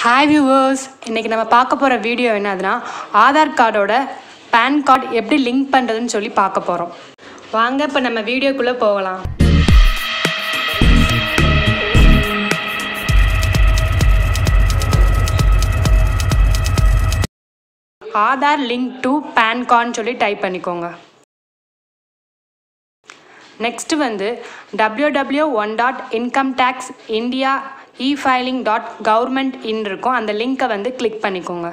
Hi viewers, இன்னைக்கு நம்ம பார்க்க போற வீடியோ என்னதுன்னா ஆதார் கார்டோட PAN கார்டு எப்படி லிங்க் பண்றதுன்னு சொல்லி பார்க்க போறோம். வாங்க இப்ப நம்ம வீடியோக்குள்ள போகலாம். Aadhaar link to PAN card சொல்லி டைப் பண்ணிக்கோங்க. நெக்ஸ்ட் வந்து www.incometaxindia e-filing.government.in இருக்கும் அந்த லிங்கை வந்து கிளிக் பண்ணிக்கோங்க.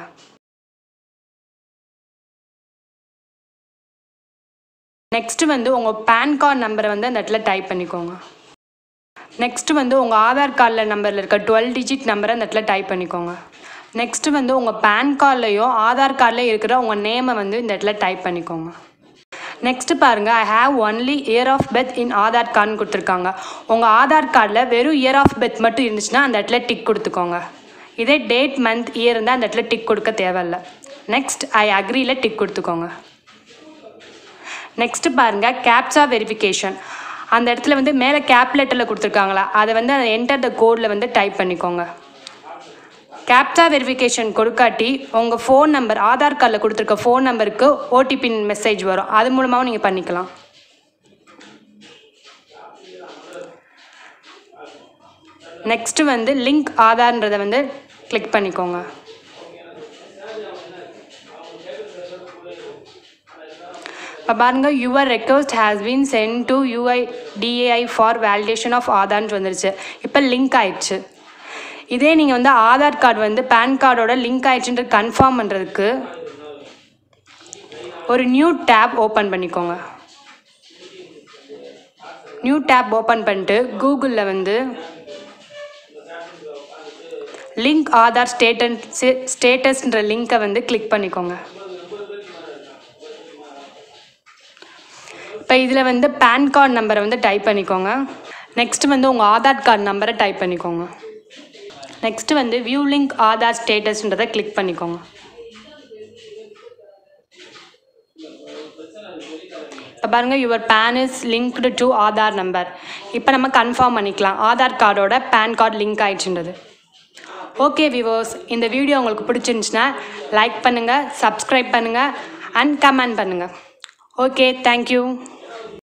நெக்ஸ்ட் வந்து உங்கள் பேன் கார்டு நம்பரை வந்து அந்த இடத்துல டைப் பண்ணிக்கோங்க. நெக்ஸ்ட் வந்து உங்கள் ஆதார் கார்டில் நம்பரில் இருக்க 12 டிஜிட் நம்பரை அந்த இடத்துல டைப் பண்ணிக்கோங்க. நெக்ஸ்ட் வந்து உங்கள் பேன் கார்ட்லையோ ஆதார் கார்டில் இருக்கிற உங்கள் நேமை வந்து இந்த இடத்துல டைப் பண்ணிக்கோங்க. நெக்ஸ்ட் பாருங்கள், I have only year of birth in Aadhaar கார்டுன்னு கொடுத்துருக்காங்க. உங்கள் ஆதார் கார்டில் வெறும் இயர் ஆஃப் பெர்த் மட்டும் இருந்துச்சுன்னா அந்த இடத்துல டிக் கொடுத்துக்கோங்க. இதே டேட் மந்த் இயர் இருந்தால் அந்த இடத்துல டிக் கொடுக்க தேவையில்லை. நெக்ஸ்ட் ஐ அக்ரியில் டிக் கொடுத்துக்கோங்க. நெக்ஸ்ட் பாருங்கள், கேப்சா வெரிஃபிகேஷன். அந்த இடத்துல வந்து மேலே கேப் லெட்டரில் கொடுத்துருக்காங்களா அதை வந்து என்டர் த கோடில் வந்து டைப் பண்ணிக்கோங்க. கேப்சா வெரிஃபிகேஷன் கொடுக்காட்டி உங்கள் ஃபோன் நம்பர் ஆதார் கார்டில் கொடுத்துருக்க ஃபோன் நம்பருக்கு ஓடிபி மெசேஜ் வரும், அது மூலமாகவும் நீங்கள் பண்ணிக்கலாம். நெக்ஸ்ட்டு வந்து லிங்க் ஆதார்ன்றதை வந்து கிளிக் பண்ணிக்கோங்க. இப்போ பாருங்கள், your request has been sent to UIDAI for validation of ஆதார்ன்னு வந்துருச்சு. இப்போ லிங்க் ஆயிடுச்சு. இதே நீங்கள் வந்து ஆதார் கார்டு வந்து பேன் கார்டோட லிங்க் ஆயிடுச்சுன்ற கன்ஃபார்ம் பண்ணுறதுக்கு ஒரு நியூ டேப் ஓப்பன் பண்ணிக்கோங்க. நியூ டேப் ஓப்பன் பண்ணிட்டு கூகுளில் வந்து லிங்க் ஆதார் ஸ்டேட்டஸ்ன்ற லிங்கை வந்து கிளிக் பண்ணிக்கோங்க. இப்போ இதில் வந்து பேன் கார்டு நம்பரை வந்து டைப் பண்ணிக்கோங்க. நெக்ஸ்ட் வந்து உங்கள் ஆதார் கார்டு நம்பரை டைப் பண்ணிக்கோங்க. நெக்ஸ்ட் வந்து வியூ லிங்க் ஆதார் ஸ்டேட்டஸ்ன்றதை கிளிக் பண்ணிக்கோங்க. இப்போ பாருங்கள், your PAN is linked to Aadhaar number. இப்போ நம்ம கன்ஃபார்ம் பண்ணிக்கலாம் ஆதார் கார்டோட பேன் கார்டு லிங்க் ஆயிடுச்சுன்றது. ஓகே வியூவர்ஸ், இந்த வீடியோ உங்களுக்கு பிடிச்சிருந்துச்சுன்னா லைக் பண்ணுங்கள், சப்ஸ்கிரைப் பண்ணுங்கள் அண்ட் கமெண்ட் பண்ணுங்கள். Okay, thank you.